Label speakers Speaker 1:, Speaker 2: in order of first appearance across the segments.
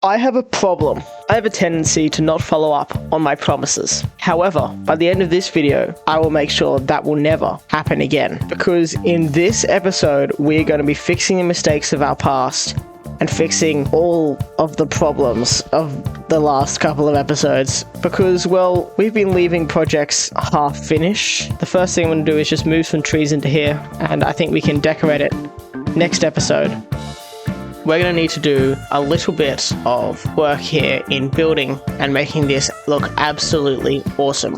Speaker 1: I have a problem. I have a tendency to not follow up on my promises. However, by the end of this video, I will make sure that will never happen again. Because in this episode, we're going to be fixing the mistakes of our past and fixing all of the problems of the last couple of episodes. Because, well, we've been leaving projects half finished. The first thing I'm going to do is just move some trees into here, and I think we can decorate it next episode. We're going to need to do a little bit of work here in building and making this look absolutely awesome.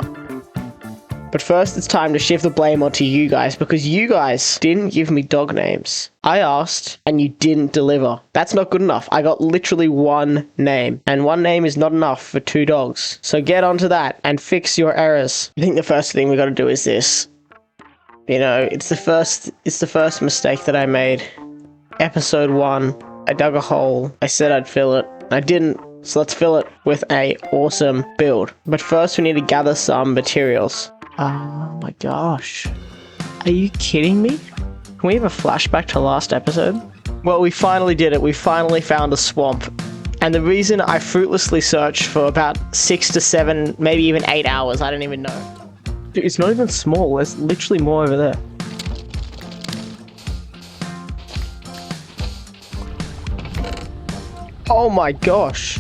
Speaker 1: But first, it's time to shift the blame onto you guys, because you guys didn't give me dog names. I asked, and you didn't deliver. That's not good enough. I got literally one name, and one name is not enough for 2 dogs. So get onto that and fix your errors. I think the first thing we got to do is this. You know, it's the first mistake that I made. Episode 1. I dug a hole, I said I'd fill it, I didn't, so let's fill it with a awesome build. But first we need to gather some materials. Oh my gosh. Are you kidding me? Can we have a flashback to last episode? Well, we finally did it, we finally found a swamp. And the reason I fruitlessly searched for about 6 to 7, maybe even 8 hours, I don't even know. Dude, it's not even small, there's literally more over there. Oh my gosh.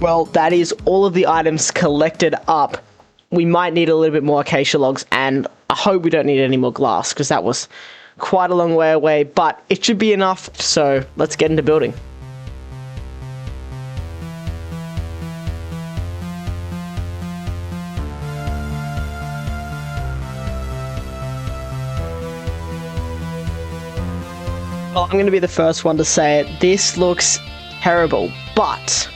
Speaker 1: Well, that is all of the items collected up. We might need a little bit more acacia logs, and I hope we don't need any more glass, because that was quite a long way away, but it should be enough, so let's get into building. Well, I'm going to be the first one to say it. This looks terrible, but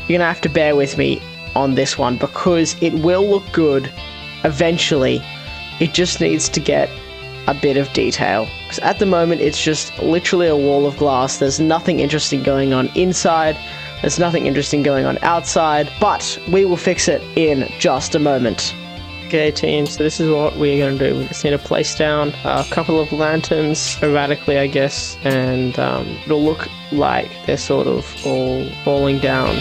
Speaker 1: you're going to have to bear with me on this one because it will look good eventually. It just needs to get a bit of detail. Because at the moment, it's just literally a wall of glass. There's nothing interesting going on inside. There's nothing interesting going on outside, but we will fix it in just a moment. Okay team, so this is what we're going to do. We just need to place down a couple of lanterns erratically, I guess, and it'll look like they're sort of all falling down.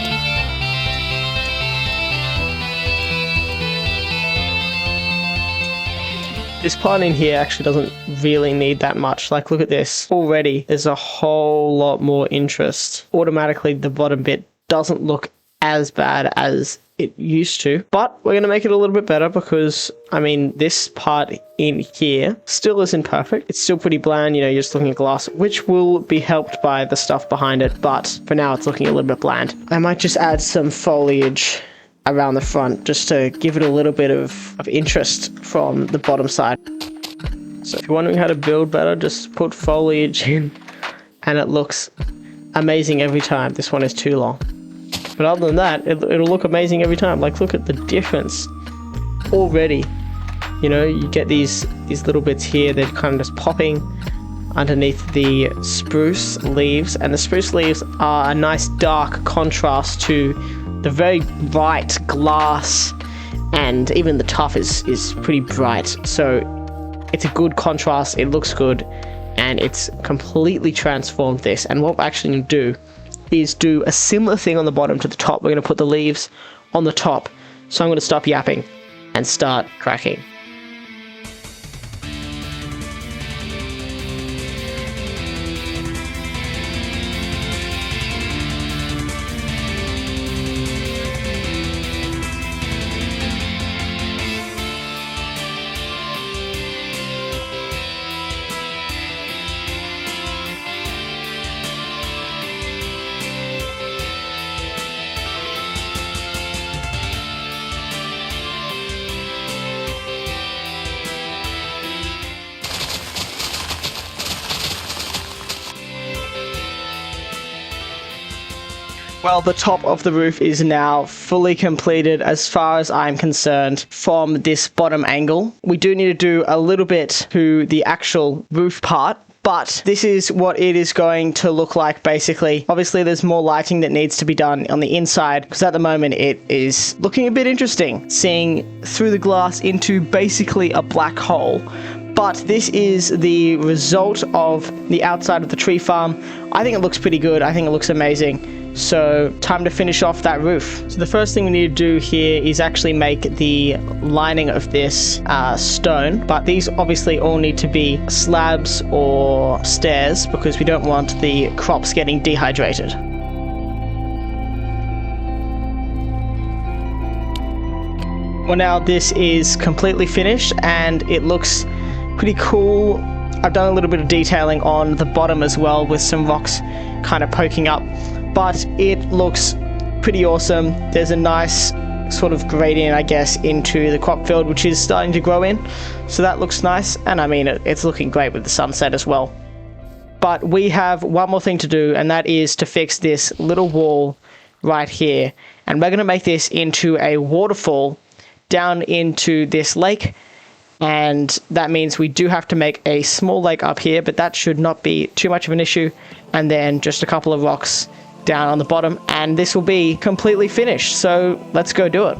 Speaker 1: This part in here actually doesn't really need that much. Like, look at this. Already, there's a whole lot more interest. Automatically, the bottom bit doesn't look as bad as it used to, but we're going to make it a little bit better because, I mean, this part in here still isn't perfect. It's still pretty bland, you know, you're just looking at glass, which will be helped by the stuff behind it, but for now it's looking a little bit bland. I might just add some foliage around the front just to give it a little bit of interest from the bottom side. So if you're wondering how to build better, just put foliage in and it looks amazing every time. This one is too long. But other than that, it'll look amazing every time. Like, look at the difference already. You know, you get these little bits here, they're kind of just popping underneath the spruce leaves. And the spruce leaves are a nice dark contrast to the very bright glass. And even the tuff is pretty bright. So it's a good contrast, it looks good. And it's completely transformed this. And what we're actually going to do is do a similar thing on the bottom to the top. We're going to put the leaves on the top. So I'm going to stop yapping and start cracking. Well, the top of the roof is now fully completed as far as I'm concerned from this bottom angle. We do need to do a little bit to the actual roof part, but this is what it is going to look like basically. Obviously there's more lighting that needs to be done on the inside, because at the moment it is looking a bit interesting, seeing through the glass into basically a black hole. But this is the result of the outside of the tree farm. I think it looks pretty good. I think it looks amazing. So time to finish off that roof. So the first thing we need to do here is actually make the lining of this stone. But these obviously all need to be slabs or stairs, because we don't want the crops getting dehydrated. Well, now this is completely finished and it looks pretty cool. I've done a little bit of detailing on the bottom as well, with some rocks kind of poking up, but it looks pretty awesome. There's a nice sort of gradient, I guess, into the crop field, which is starting to grow in, so that looks nice. And I mean, it's looking great with the sunset as well. But we have one more thing to do, and that is to fix this little wall right here, and we're going to make this into a waterfall down into this lake. And that means we do have to make a small lake up here, but that should not be too much of an issue. And then just a couple of rocks down on the bottom, and this will be completely finished. So let's go do it.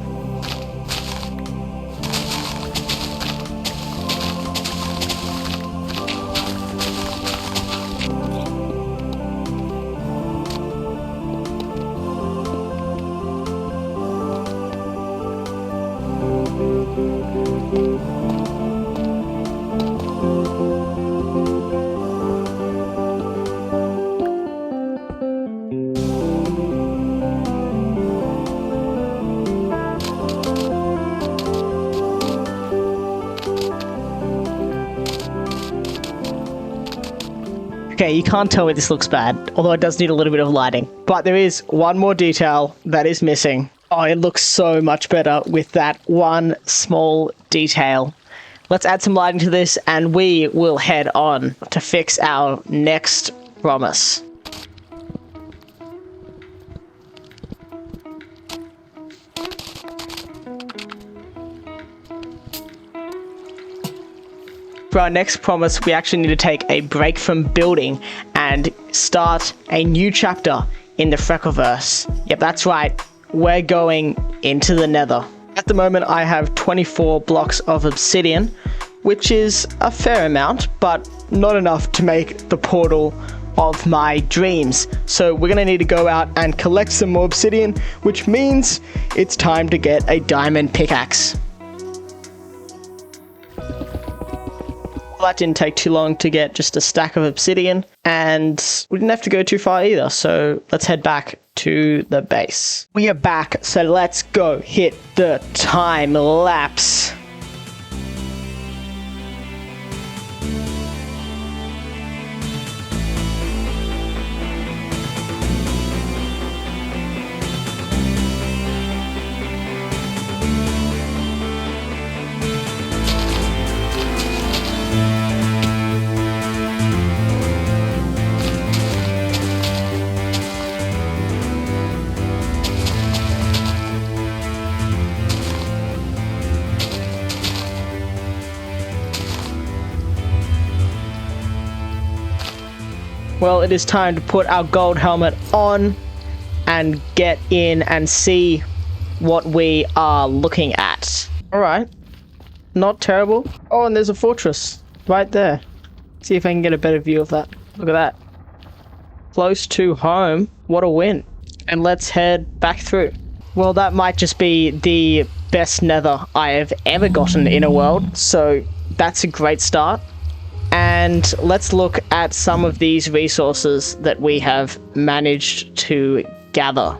Speaker 1: Okay, you can't tell me this looks bad, although it does need a little bit of lighting. But there is one more detail that is missing. Oh, it looks so much better with that one small detail. Let's add some lighting to this and we will head on to fix our next promise. For our next promise, we actually need to take a break from building and start a new chapter in the FreckleVerse. Yep, that's right. We're going into the Nether. At the moment, I have 24 blocks of obsidian, which is a fair amount, but not enough to make the portal of my dreams. So we're going to need to go out and collect some more obsidian, which means it's time to get a diamond pickaxe. That didn't take too long to get just a stack of obsidian, and we didn't have to go too far either, so let's head back to the base. We are back, so let's go hit the time lapse. Well, it is time to put our gold helmet on and get in and see what we are looking at. Alright, not terrible. Oh, and there's a fortress right there. See if I can get a better view of that. Look at that. Close to home. What a win. And let's head back through. Well, that might just be the best nether I have ever gotten in a world, so that's a great start. And let's look at some of these resources that we have managed to gather.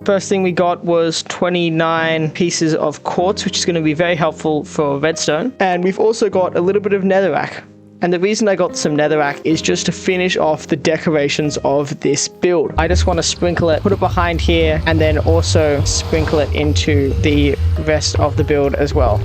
Speaker 1: First thing we got was 29 pieces of quartz, which is going to be very helpful for redstone. And we've also got a little bit of netherrack. And the reason I got some netherrack is just to finish off the decorations of this build. I just want to sprinkle it, put it behind here, and then also sprinkle it into the rest of the build as well.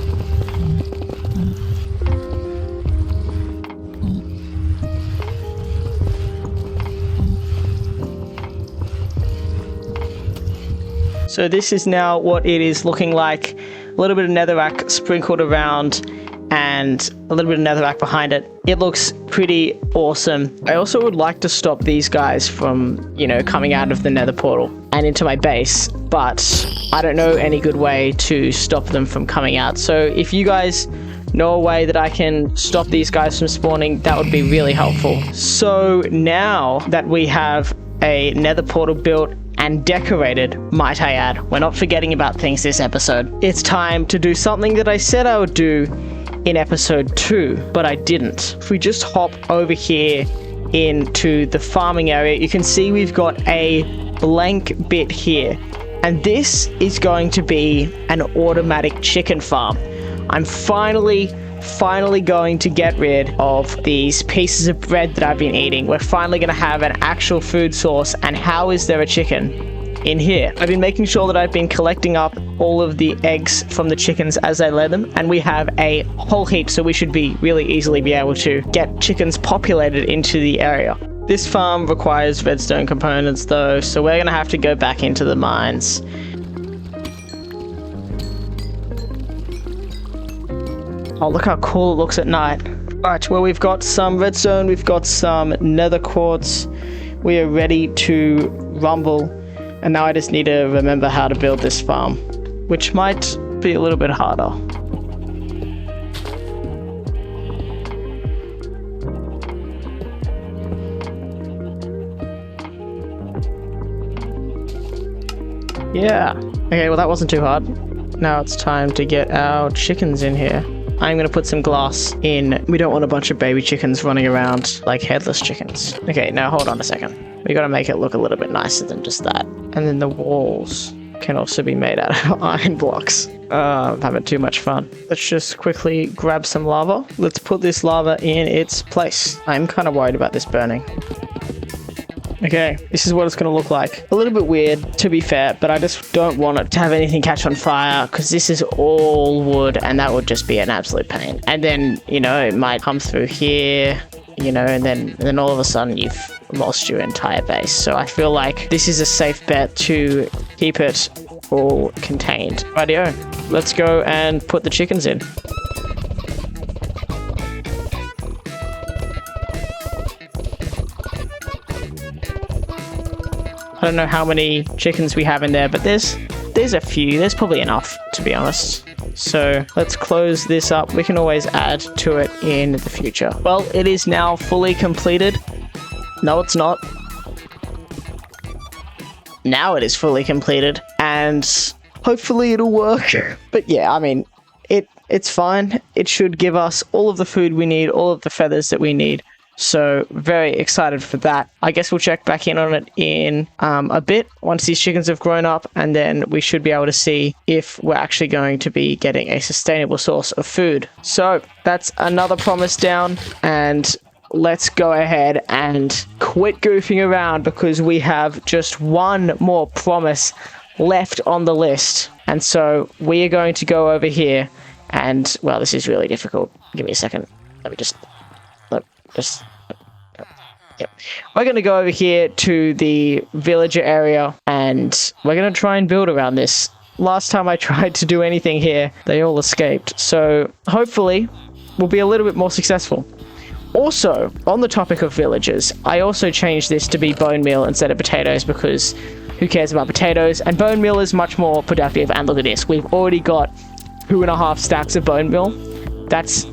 Speaker 1: So this is now what it is looking like. A little bit of netherrack sprinkled around, and a little bit of netherrack behind it. It looks pretty awesome. I also would like to stop these guys from, you know, coming out of the nether portal and into my base, but I don't know any good way to stop them from coming out. So if you guys know a way that I can stop these guys from spawning, that would be really helpful. So now that we have a nether portal built and decorated, might I add, we're not forgetting about things this episode, it's time to do something that I said I would do in episode 2, but I didn't. If we just hop over here into the farming area, you can see we've got a blank bit here, and this is going to be an automatic chicken farm. I'm finally going to get rid of these pieces of bread that I've been eating. We're finally going to have an actual food source. And how is there a chicken in here? I've been making sure that I've been collecting up all of the eggs from the chickens as I lay them, and we have a whole heap, so we should be really easily be able to get chickens populated into the area. This farm requires redstone components though, so we're going to have to go back into the mines. Oh, look how cool it looks at night. Alright, well, we've got some redstone, we've got some nether quartz. We are ready to rumble. And now I just need to remember how to build this farm, which might be a little bit harder. Yeah. Okay, well, that wasn't too hard. Now it's time to get our chickens in here. I'm going to put some glass in. We don't want a bunch of baby chickens running around like headless chickens. Okay, now hold on a second. We got to make it look a little bit nicer than just that. And then the walls can also be made out of iron blocks. I'm having too much fun. Let's just quickly grab some lava. Let's put this lava in its place. I'm kind of worried about this burning. Okay, this is what it's going to look like. A little bit weird, to be fair, but I just don't want it to have anything catch on fire because this is all wood and that would just be an absolute pain. And then, you know, it might come through here, you know, and then all of a sudden you've lost your entire base. So I feel like this is a safe bet to keep it all contained. Rightio, let's go and put the chickens in. I don't know how many chickens we have in there, but there's a few. There's probably enough, to be honest. So let's close this up. We can always add to it in the future. Well, it is now fully completed. No, it's not. Now it is fully completed, and hopefully it'll work. But yeah, I mean, it's fine. It should give us all of the food we need, all of the feathers that we need. So very excited for that. I guess we'll check back in on it in a bit once these chickens have grown up, and then we should be able to see if we're actually going to be getting a sustainable source of food. So that's another promise down, and let's go ahead and quit goofing around because we have just one more promise left on the list. And so we are going to go over here and, well, this is really difficult. Give me a second. Let me just... Yep. We're going to go over here to the villager area and we're going to try and build around this. Last time I tried to do anything here, they all escaped. So hopefully we'll be a little bit more successful. Also, on the topic of villagers, I also changed this to be bone meal instead of potatoes because who cares about potatoes? And bone meal is much more productive. And look at this. We've already got 2.5 stacks of bone meal. That's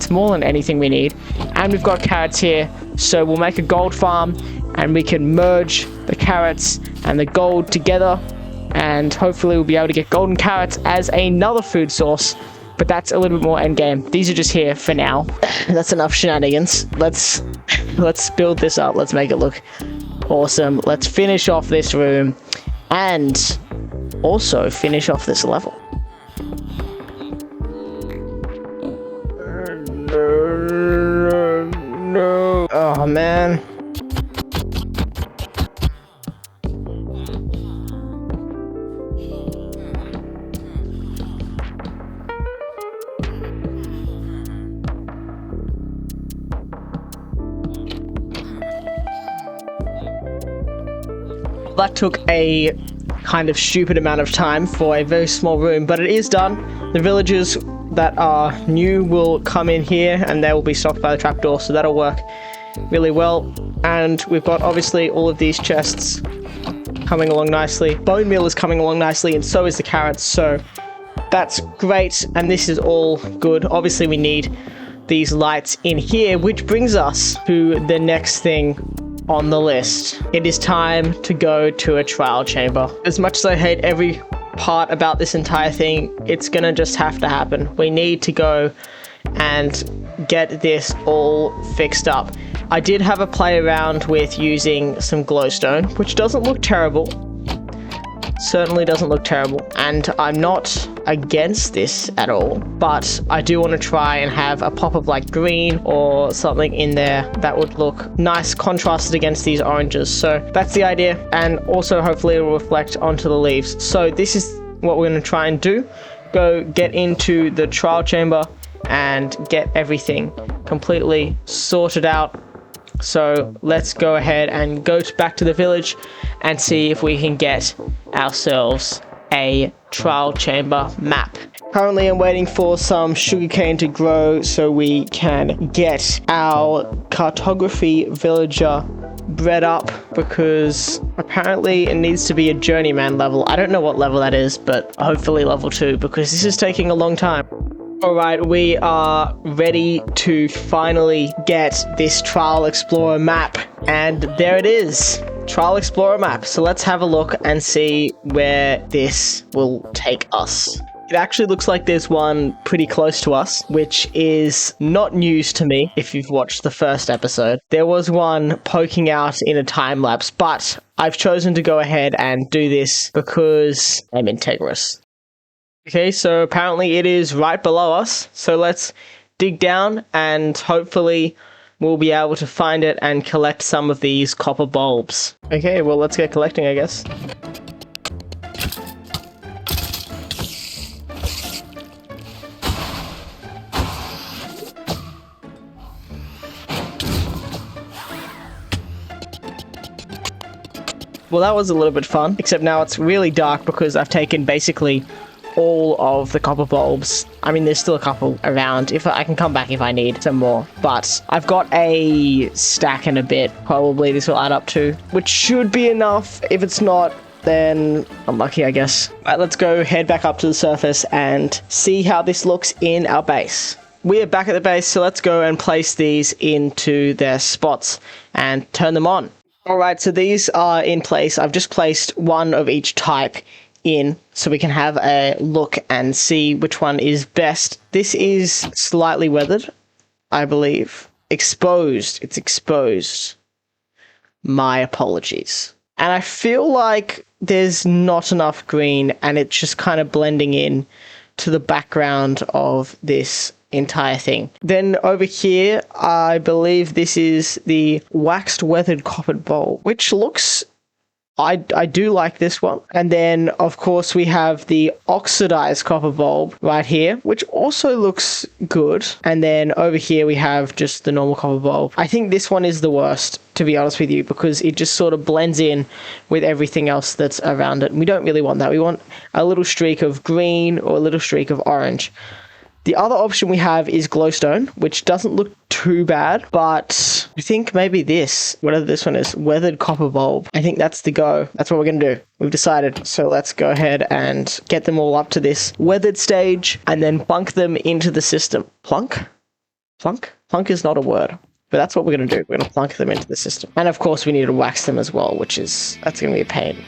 Speaker 1: more than anything we need. And we've got carrots here. So we'll make a gold farm and we can merge the carrots and the gold together. And hopefully we'll be able to get golden carrots as another food source. But that's a little bit more endgame. These are just here for now. That's enough shenanigans. Let's build this up. Let's make it look awesome. Let's finish off this room and also finish off this level. No. Oh, man. That took a kind of stupid amount of time for a very small room, but it is done. The villagers that are new will come in here and they will be stopped by the trapdoor, so that'll work really well. And we've got obviously all of these chests coming along nicely. Bone meal is coming along nicely, and so is the carrots, so that's great, and this is all good. Obviously we need these lights in here, which brings us to the next thing on the list. It is time to go to a trial chamber. As much as I hate every part about this entire thing, it's gonna just have to happen. We need to go and get this all fixed up. I did have a play around with using some glowstone, which doesn't look terrible. Certainly doesn't look terrible, and I'm not against this at all, but I do want to try and have a pop of like green or something in there that would look nice contrasted against these oranges. So that's the idea, and also hopefully it will reflect onto the leaves. So this is what we're going to try and do. Go get into the trial chamber and get everything completely sorted out. So let's go ahead and go back to the village and see if we can get ourselves a trial chamber map. Currently I'm waiting for some sugarcane to grow so we can get our cartography villager bred up, because apparently it needs to be a journeyman level. I don't know what level that is, but hopefully level 2, because this is taking a long time. Alright, we are ready to finally get this Trial Explorer map, and there it is, Trial Explorer map. So let's have a look and see where this will take us. It actually looks like there's one pretty close to us, which is not news to me if you've watched the first episode. There was one poking out in a time lapse, but I've chosen to go ahead and do this because I'm integrous. Okay, so apparently it is right below us, so let's dig down and hopefully we'll be able to find it and collect some of these copper bulbs. Okay, well let's get collecting, I guess. Well, that was a little bit fun, except now it's really dark because I've taken basically all of the copper bulbs. I mean, there's still a couple around. If I can come back if I need some more, but I've got a stack and a bit. Probably this will add up to, which should be enough. If it's not, then unlucky, I guess. Right, let's go head back up to the surface and see how this looks in our base. We are back at the base, so let's go and place these into their spots and turn them on. Alright, so these are in place. I've just placed one of each type in so we can have a look and see which one is best. This is slightly weathered, I believe. Exposed. It's exposed. My apologies. And I feel like there's not enough green and it's just kind of blending in to the background of this entire thing. Then over here, I believe this is the waxed weathered coppered bulb, which looks... I do like this one. And then, of course, we have the oxidized copper bulb right here, which also looks good. And then over here, we have just the normal copper bulb. I think this one is the worst, to be honest with you, because it just sort of blends in with everything else that's around it. And we don't really want that. We want a little streak of green or a little streak of orange. The other option we have is glowstone, which doesn't look too bad, but I think maybe this, whatever this one is, weathered copper bulb. I think that's the go. That's what we're going to do. We've decided. So let's go ahead and get them all up to this weathered stage and then plunk them into the system. Plunk? Plunk? Plunk is not a word, but that's what we're going to do. We're going to plunk them into the system. And of course we need to wax them as well, that's going to be a pain.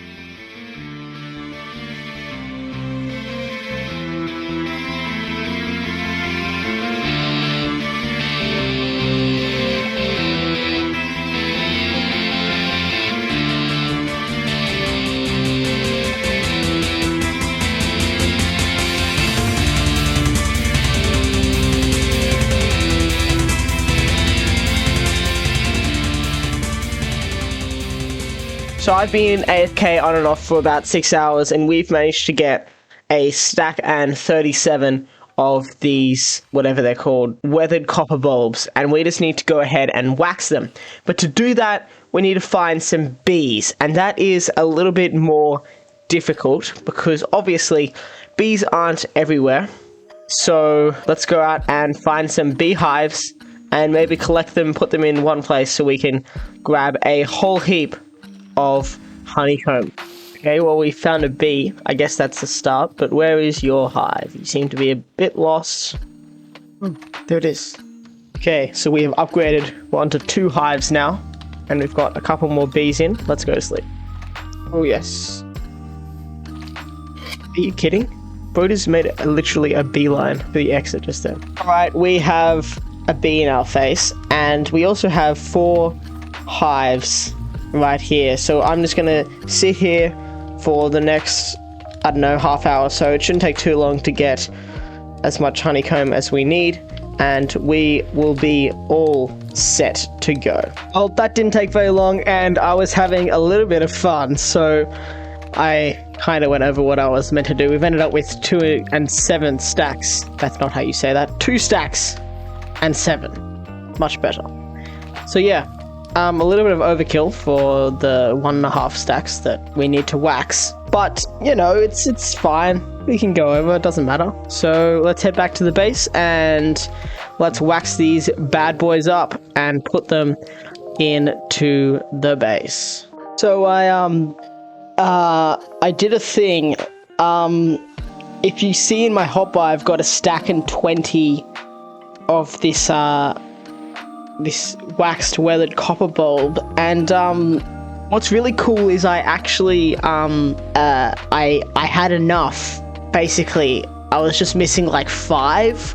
Speaker 1: So I've been AFK on and off for about 6 hours, and we've managed to get a stack and 37 of these, whatever they're called, weathered copper bulbs, and we just need to go ahead and wax them. But to do that, we need to find some bees, and that is a little bit more difficult because obviously bees aren't everywhere. So let's go out and find some beehives and maybe collect them, put them in one place so we can grab a whole heap of honeycomb. Okay, well, we found a bee. I guess that's the start, but where is your hive? You seem to be a bit lost. There it is. Okay, so we have upgraded. We're onto 2 hives now, and we've got a couple more bees in. Let's go to sleep. Oh, yes. Are you kidding? Brody's made literally a beeline for the exit just then. Alright, we have a bee in our face, and we also have 4 hives right here. So I'm just gonna sit here for the next, I don't know, half hour or so. It shouldn't take too long to get as much honeycomb as we need, and we will be all set to go. Well, that didn't take very long, and I was having a little bit of fun, so I kind of went over what I was meant to do. We've ended up with 2 and 7 stacks. That's not how you say that. 2 stacks and 7. Much better. So yeah, a little bit of overkill for the 1.5 stacks that we need to wax. But, you know, it's fine. We can go over, it doesn't matter. So let's head back to the base and let's wax these bad boys up and put them into the base. So I did a thing. If you see in my hotbar, I've got a stack and 20 of this this waxed weathered copper bulb, and what's really cool is I actually I had enough. Basically, I was just missing like 5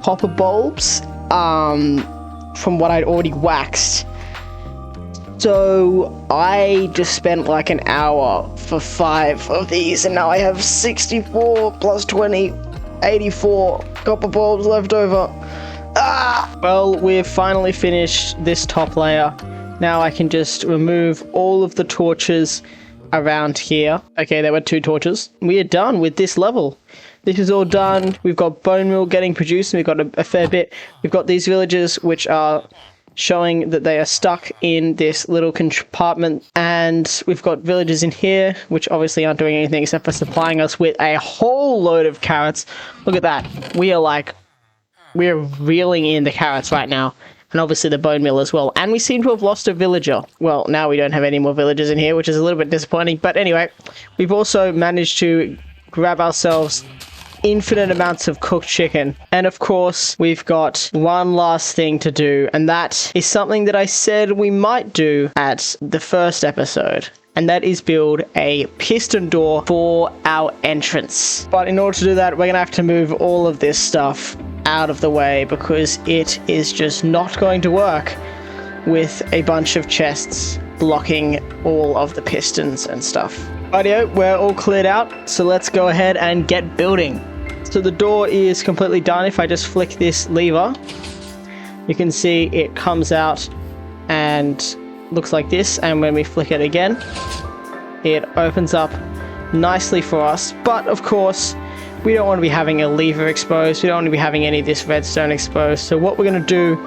Speaker 1: copper bulbs from what I'd already waxed. So I just spent like an hour for 5 of these, and now I have 64 plus 20, 84 copper bulbs left over. Well, we've finally finished this top layer. Now I can just remove all of the torches around here. Okay, there were 2 torches. We are done with this level. This is all done. We've got bone meal getting produced, and we've got a fair bit. We've got these villagers, which are showing that they are stuck in this little compartment, and we've got villagers in here, which obviously aren't doing anything except for supplying us with a whole load of carrots. Look at that. We're reeling in the carrots right now, and obviously the bone meal as well. And we seem to have lost a villager. Well, now we don't have any more villagers in here, which is a little bit disappointing. But anyway, we've also managed to grab ourselves infinite amounts of cooked chicken. And of course, we've got one last thing to do, and that is something that I said we might do at the first episode. And that is build a piston door for our entrance. But in order to do that, we're going to have to move all of this stuff out of the way, because it is just not going to work with a bunch of chests blocking all of the pistons and stuff. Rightio, we're all cleared out, so let's go ahead and get building. So the door is completely done. If I just flick this lever, you can see it comes out and looks like this, and when we flick it again, it opens up nicely for us. But of course, we don't want to be having a lever exposed. We don't want to be having any of this redstone exposed. So what we're going to do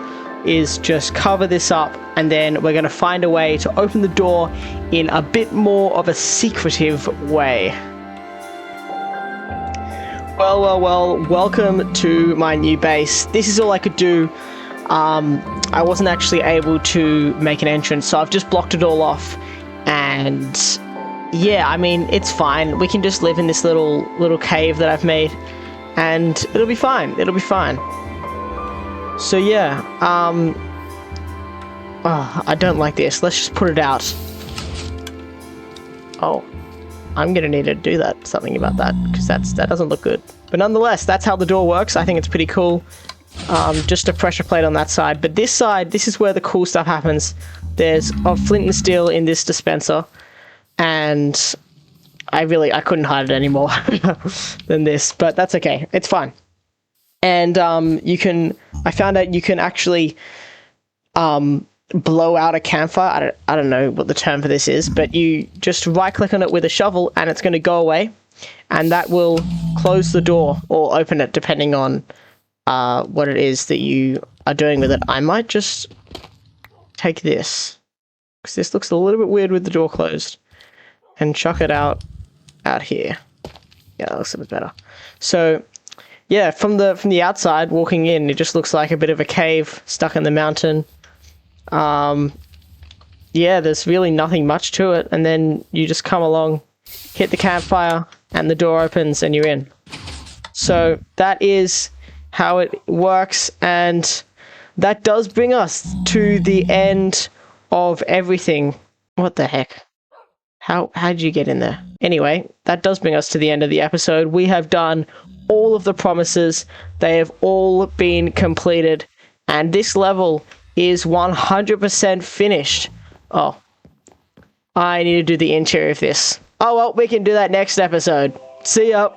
Speaker 1: is just cover this up, and then we're going to find a way to open the door in a bit more of a secretive way. Well, welcome to my new base. This is all I could do. I wasn't actually able to make an entrance, so I've just blocked it all off, and yeah, I mean, it's fine. We can just live in this little cave that I've made, and it'll be fine. It'll be fine. So yeah, I don't like this. Let's just put it out. Oh, I'm gonna need to do something about that, because that doesn't look good. But nonetheless, that's how the door works. I think it's pretty cool. Just a pressure plate on that side, but this side, this is where the cool stuff happens. There's a flint and steel in this dispenser, and I couldn't hide it any more than this, but that's okay. It's fine. And I found out you can actually blow out a campfire. I don't know what the term for this is, but you just right click on it with a shovel and it's going to go away, and that will close the door or open it depending on what it is that you are doing with it. I might just take this, because this looks a little bit weird with the door closed, and chuck it out here. Yeah, that looks a bit better. So yeah, from the outside, walking in, it just looks like a bit of a cave stuck in the mountain. Yeah, there's really nothing much to it, and then you just come along, hit the campfire, and the door opens, and you're in. So that is how it works, and that does bring us to the end of everything. What the heck? How'd you get in there? Anyway, that does bring us to the end of the episode. We have done all of the promises. They have all been completed, and this level is 100% finished. Oh, I need to do the intro of this. Oh well, we can do that next episode. See ya.